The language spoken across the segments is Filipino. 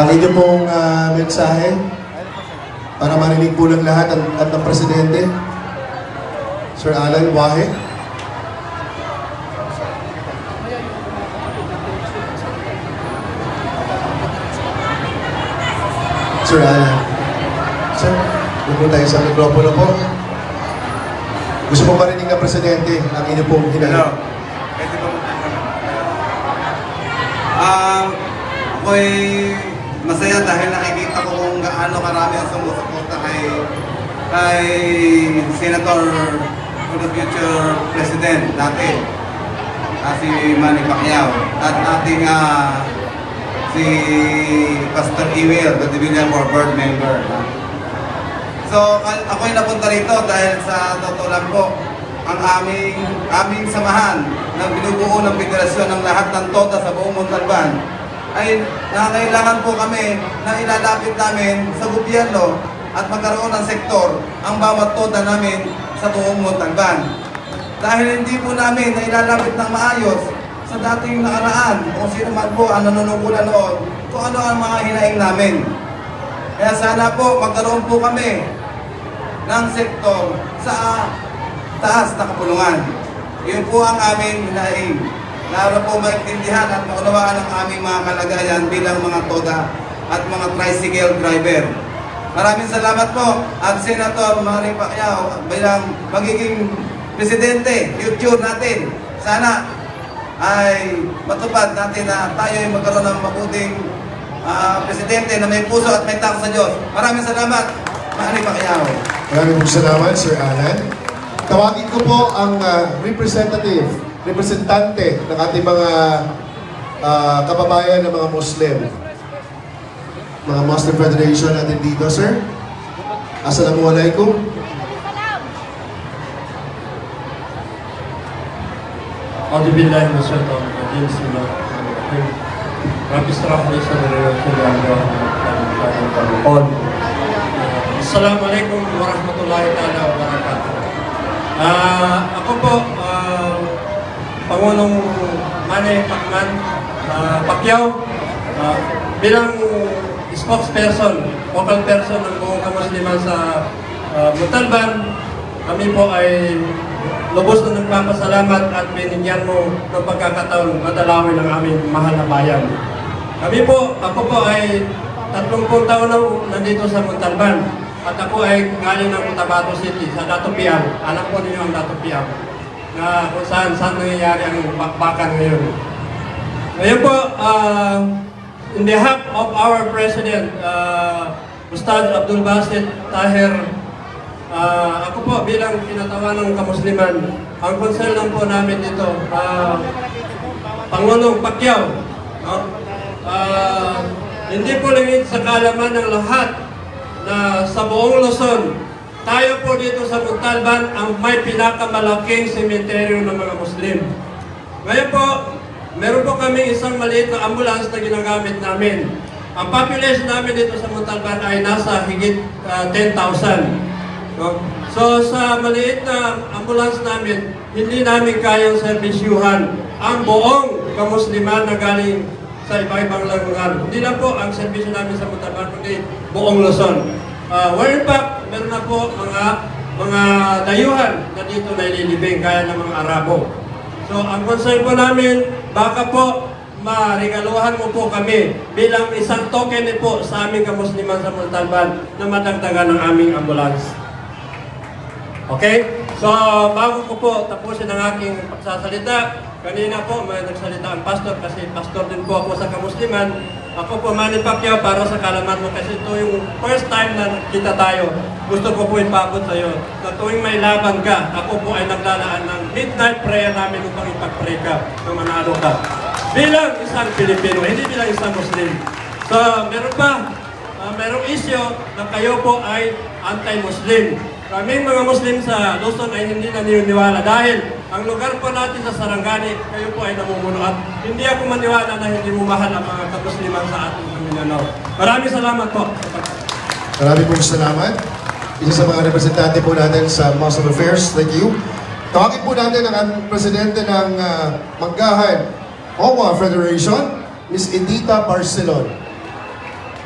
Ang inyo pong mensahe para marinig po ng lahat at ng Presidente. Sir Alan Wahe. Sir Alan. Sir, po tayo sa mikropono po. Gusto po marinig ng Presidente ang inyo pong hinala. Pwede ba ako'y masaya dahil nakikita ko kung gaano karami ang sumusuporta kay Senator for the future President natin, si Manny Pacquiao, at ating si Pastor Ewell, the Division for Board Member. So, ako'y napunta rito dahil sa totoo lang po, ang aming samahan na binubuo ng federasyon ng lahat ng TODA sa buong Montalban ay nangangailangan po kami na ilalapit namin sa gobyerno at magkaroon ng sektor ang bawat TODA namin sa buong Montalban. Dahil hindi po namin na ilalapit ng maayos sa dating nakaraan kung sino man po ang nanunungkulan noon kung ano ang mga hinaing namin. Kaya sana po magkaroon po kami ng sektor sa taas na kapulungan. Yun po ang aming hinaing. Lalo po maintindihan at maunawaan ang aming mga kalagayan bilang mga TODA at mga tricycle driver. Maraming salamat po at Senator Manny Pacquiao bilang magiging Presidente, future natin. Sana ay matupad natin na tayo ay magkaroon ng mabuting Presidente na may puso at may takot sa Diyos. Maraming salamat, Manny Pacquiao. Maraming po salamat, Sir Alan. Tawagin ko po ang representante ng ating mga kababayan ng mga Muslim. Mga Muslim Federation natin dito, sir. Assalamualaikum. أعوذ بالله من الشيطان الرجيم بسم الله الرحمن الرحيم رب اشرح لي صدري ويسر لي أمري Assalamualaikum warahmatullahi taala wabarakatuh. Ako po, Pangulong Manny Pacquiao, bilang spokesperson, vocal person ng buong kamusliman sa Montalban, kami po ay lubos na nagpapasalamat at binigyan mo ng pagkakataon madalawin ng aming mahal na bayan. Ako po ay 30 taon na nandito sa Montalban at ako ay galing ng Cotabato City sa Dato Piang. Alam po ninyo ang Dato Piang na kung saan nangyayari ang bakbakan ngayon. Ngayon po, in behalf of our President, Ustad Abdul Basit Taher, ako po bilang kinatawan ng kamusliman, ang concern lang po namin dito, Pangulong Pacquiao, no? Hindi po lingid sa kaalaman ng lahat na sa buong Luzon, tayo po dito sa Montalban ang may pinakamalaking sementeryo ng mga Muslim. Ngayon po, meron po kami isang maliit na ambulance na ginagamit namin. Ang population namin dito sa Montalban ay nasa higit 10,000. No? So sa maliit na ambulance namin, hindi namin kayang serbisyuhan ang buong kamusliman na galing sa iba-ibang lugar. Hindi lang po ang serbisyo namin sa Montalban, kundi buong Luzon. Where in fact, meron na po mga dayuhan na dito na ililibing gaya ng mga Arabo. So ang concern po namin, baka po marigaluhan mo po kami bilang isang token po sa aming kamusliman sa Montalban na madagdagan ng aming ambulance. Okay? So, bago ko po tapusin ang aking pagsasalita, kanina po may nagsalita ang pastor kasi pastor din po ako sa kamusliman. Ako po, Manny Pacquiao, para sa kalaman mo kasi ito yung first time na kita tayo. Gusto ko po ipabot sa iyo na tuwing may laban ka, ako po ay naglalaan ng midnight prayer namin upang ipag-pray ka ng manalo ka. Bilang isang Pilipino, hindi bilang isang Muslim. So, merong issue na kayo po ay anti-Muslim. Kaming mga Muslim sa Luzon ay hindi naniniwala dahil ang lugar po natin sa Sarangani, kayo po ay namumuno at hindi ako maniwala na hindi mo mahal ang mga kamusliman sa ating Mindanao. Maraming salamat po. Maraming pong salamat. Isa sa mga representante po natin sa Muslim Affairs. Thank you. Tawagin po natin ang presidente ng Manggahan OWA Federation, Ms. Edita Barcelon.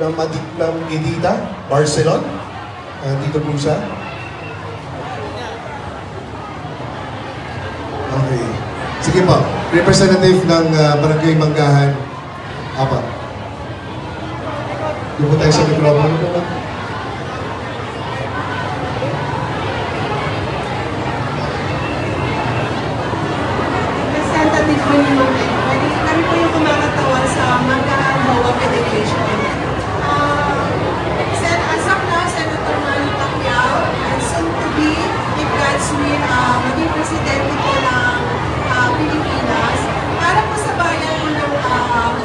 ng Edita Barcelon. Dito po siya. Okay. Sige po, representative ng Barangay Manggahan. Apa. Doon po tayo sa mikropono. Representative po ni Ma'am Edward. Kami po yung kumakatawan sa Manggahan Hawa Federation. As of now, Senator Manny Pacquiao, and soon to be, if God's will, maging presidente po ng Pilipinas. Para po sa bayan po ng,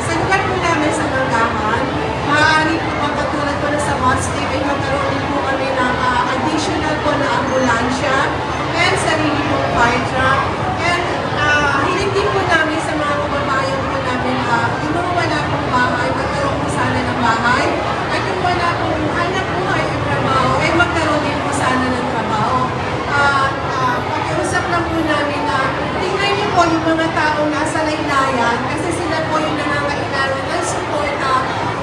sa lugar po namin sa Manggahan, maaari po magkatulad po na sa Mostive, ay magkaroon din po kami ng additional po na ambulansya and sarili pong fire truck. And hiling din po namin sa mga kababayan po namin, yung mga wala pong bahay, magkaroon po sana ng bahay. At yung wala pong hanap buhay o trabaho, ay magkaroon din po sana ng trabaho. Pakiusap lang po namin na tingnan niyo po yung mga taong nasa laylayan kasi sila po yung nangangailangan ng suporta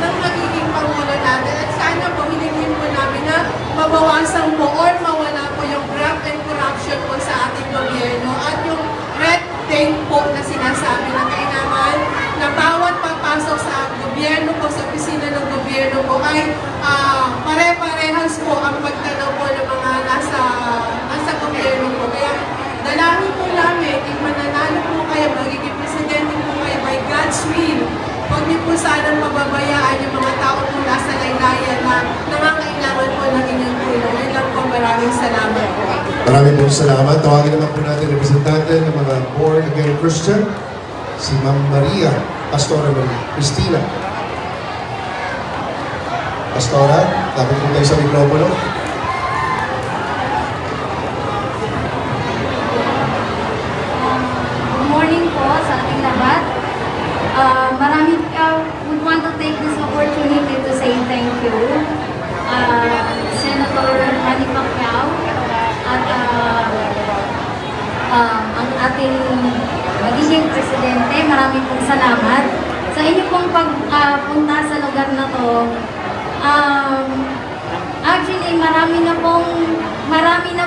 ng magiging Pangulo natin. At sana po hilingin po namin na mabawasan po or mawala po yung graft and corruption po sa ating gobyerno at yung red tape po na sinasabi na kailangan na bawat papasok sa gobyerno po, sa opisina ng gobyerno po ay pare-parehas po ang pagtanaw po ng mga nasa gobyerno po. Kaya dalangin po namin, if mananalo po kayo, magiging presidente po kayo by God's will, huwag niyo po sanang mababayaan yung mga tao po nasa laylayan na nangangailangan po ng inyong tulong. Yun lang po, maraming salamat po. Maraming po salamat. Tawagin naman po natin ang representante ng mga born again Christian, si Ma'am Maria, Pastora Maria, Cristina. Pastora, dapat po tayo sa mikropono. Good morning po sa ating lahat. Would want to take this opportunity to say thank you. Senator Manny Pacquiao at ang ating magiging presidente, maraming pong salamat sa inyo pong pagpunta sa lugar na to. Actually, marami na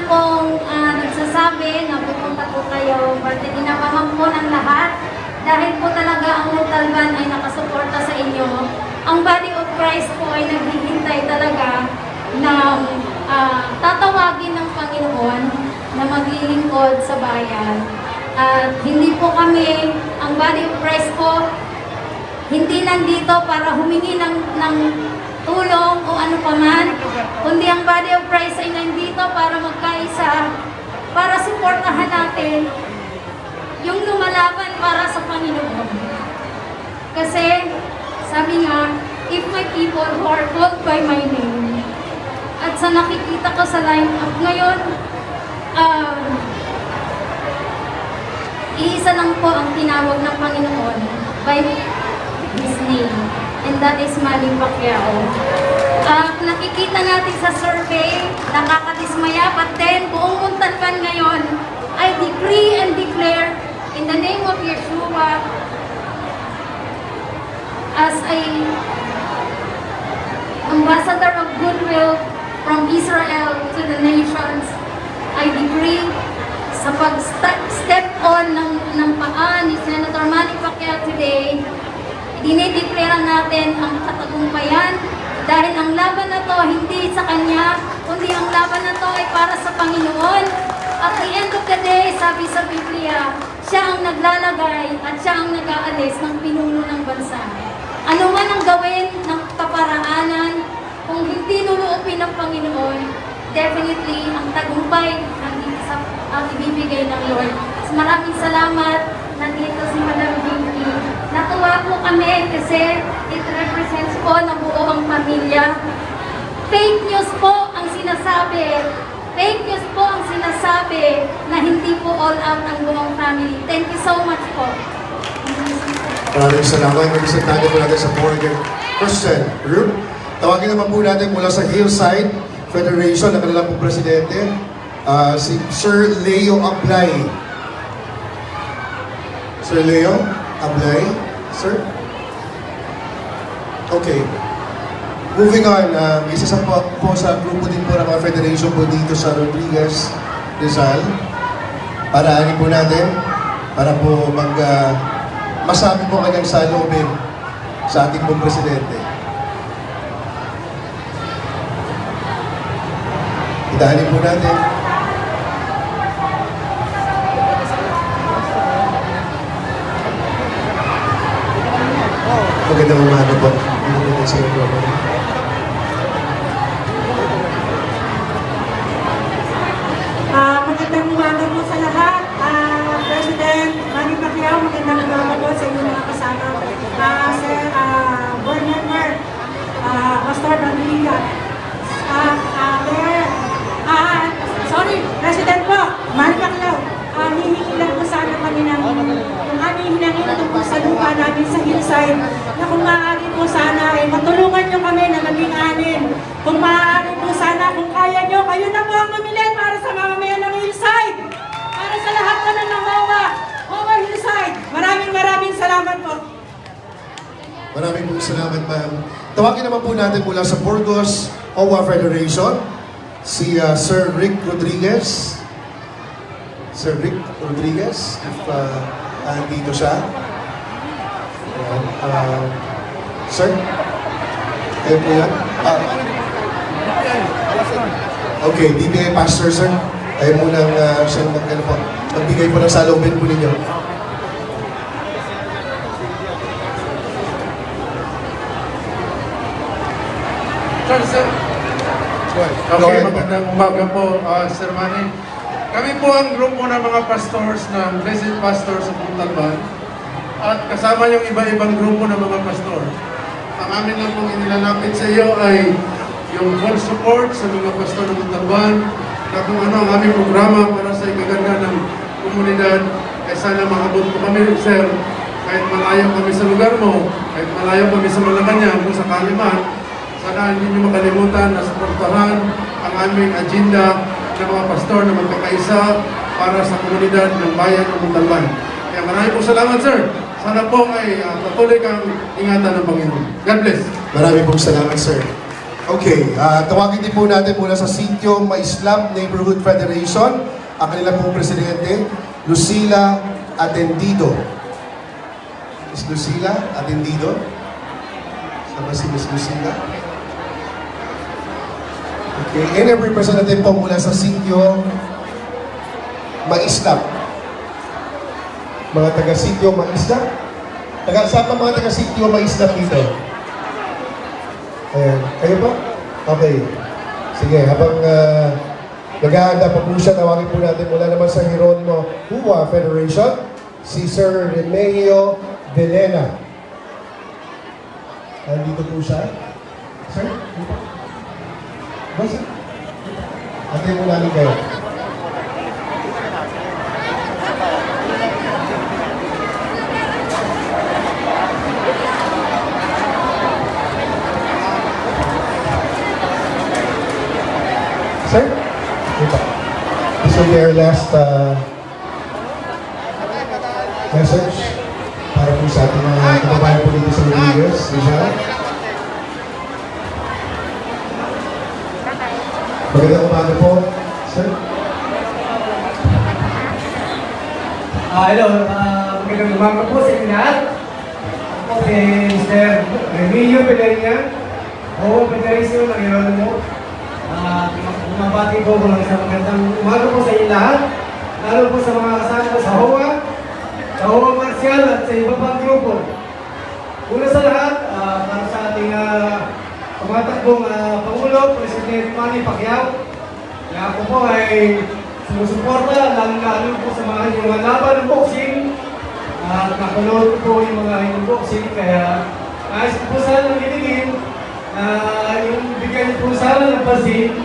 pong nagsasabi na pupunta po kayo, but inabamang po ng lahat dahil po talaga ang Montalban ay nakasuporta sa inyo. Ang Body of Christ po ay naghihintay talaga ng tatawagin ng Panginoon na maglilingkod sa bayan. At hindi po kami, ang Body of Christ po, hindi nandito para humingi ng tulong o ano paman, kundi ang Body of Christ ay nandito para magkaisa, para suportahan natin yung lumalaban para sa Panginoon. Kasi, sabi nga, if my people who are called by my name, at sa nakikita ko sa line-up ngayon, iisa lang po ang tinawag ng Panginoon by His name, and that is Manny Pacquiao. Nakikita natin sa survey, nakakadismaya, but then buong Montalban ngayon, I decree and declare in the name of Yeshua, as a ambassador of goodwill from Israel to the nations, I decree sa pag-step on ng paa ni Senator Manny Pacquiao today, dinideklara natin ang katagumpayan dahil ang laban na to hindi sa kanya, kundi ang laban na to ay para sa Panginoon. At the end of the day, sabi sa Biblia, siya ang naglalagay at siya ang nag-aalis ng pinuno ng bansa. Ano man ang gawin ng kaparaanan, kung hindi nuluupin ng Panginoon, definitely ang tagumpay ang ibibigay ng Lord. So, maraming salamat. Nandito si Madam Vicky. Natuwa po kami kasi it represents po na buo ang pamilya. Fake news po ang sinasabi. Fake news po ang sinasabi na hindi po all out ang buong family. Thank you so much po. Maraming salamat. Representante po natin sa born again Christian group. Tawagin naman po natin mula sa Hillside Federation, ang kanilang pong presidente, si Sir Leo Ablay. Sir Leo Ablay, sir? Okay. Moving on, isa sa po sa grupo din po ng mga federation po dito sa Rodriguez, Rizal. Paraanin po natin para po masabi po kanyang salubin sa ating pong presidente. Idaanin po natin. Magandang umaga po. Magandang sa inyo. Magandang umaga po sa lahat. President Manny Pacquiao, magandang umaga po sa inyong mga kasama. Sir Board Member, Pastor Rodriguez, Mayor, President po, Manny Pacquiao, hihingi lang po sana kami ng yung aming hinangin tungkol sa lupa namin sa hillside na kung maaari po sana ay matulungan nyo kami na maging anin. Kung maaari po sana, kung kaya nyo, kayo na po ang mamili para sa mamamayan ng hillside. Para sa lahat po ng Mawa Hillside. Maraming salamat po. Maraming po salamat, ma'am. Tawagin naman po natin mula sa Burgos OWA Federation, si Sir Rick Rodriguez. Sir Rick Rodriguez, if andito siya. Ayan. Sir? Kayo po yan? Okay, DBI Pastor, sir. Ayaw mo nang siyang magbigay po ng salubin po ninyo. Sir. Okay, magandang umaga po, Sir Manny. Kami po ang grupo ng mga pastors ng Blessed Pastors sa Montalban at kasama yung iba-ibang grupo ng mga pastor. Ang amin lang pong inilalapit sa iyo ay yung full support sa mga pastor ng Montalban na kung ano ang aming programa para sa ikaganda ng komunidad ay sana makabot po kami, Sir, kahit malayo kami sa lugar mo, kahit malayo kami sa Malacanang kung sakali man, sana hindi niyo makalimutan na suportahan ang aming agenda ng mga pastor na magkakaisa para sa komunidad ng bayan ng Montalban. Kaya maraming po salamat, sir. Sana po ay patuloy kang ingatan ng Panginoon. God bless. Maraming pong salamat, sir. Okay, tawagin din po natin mula sa Sitio Maislam Neighborhood Federation, ang kanilang pong presidente, Lucila Atendido. Miss Lucila Atendido? Sama si Miss Lucila? Okay, and a representative po mula sa Sitio Maislam. Mga taga-Sitio Maislam? Saan pa mga taga-Sitio Maislam dito? Ayan. Kayo po? Okay. Sige, habang naghahanda pa po siya, tawagin po natin mula naman sa Hieronimo Huwa Federation, si Sir Remigio Delena. Nandito po siya. Sir? Basta? Antayin mo namin kayo. Sir? Ito. This will be our last message para po sa ating mga kababayan po dito sa Rodriguez, Rizal. Magandang umaga po, sir. Hello, magandang umaga po sa inyo lahat. Ako si Mr. Remigio Delena, o Federation ng Hieronimo. Bumabati po lang sa magandang umaga po sa inyo lahat, lalo po sa mga kasama ko sa HOA Marcial at sa iba pang grupo. Una sa lahat, para sa ating tumatakbong Pangulo, President Manny Pacquiao, na ako po ay sumusuporta, lalo po sa mga laban ng boxing. Napanood po yung mga boxing, kaya nais ko po sana ng hiligin, yung bigyan po sana ng pansin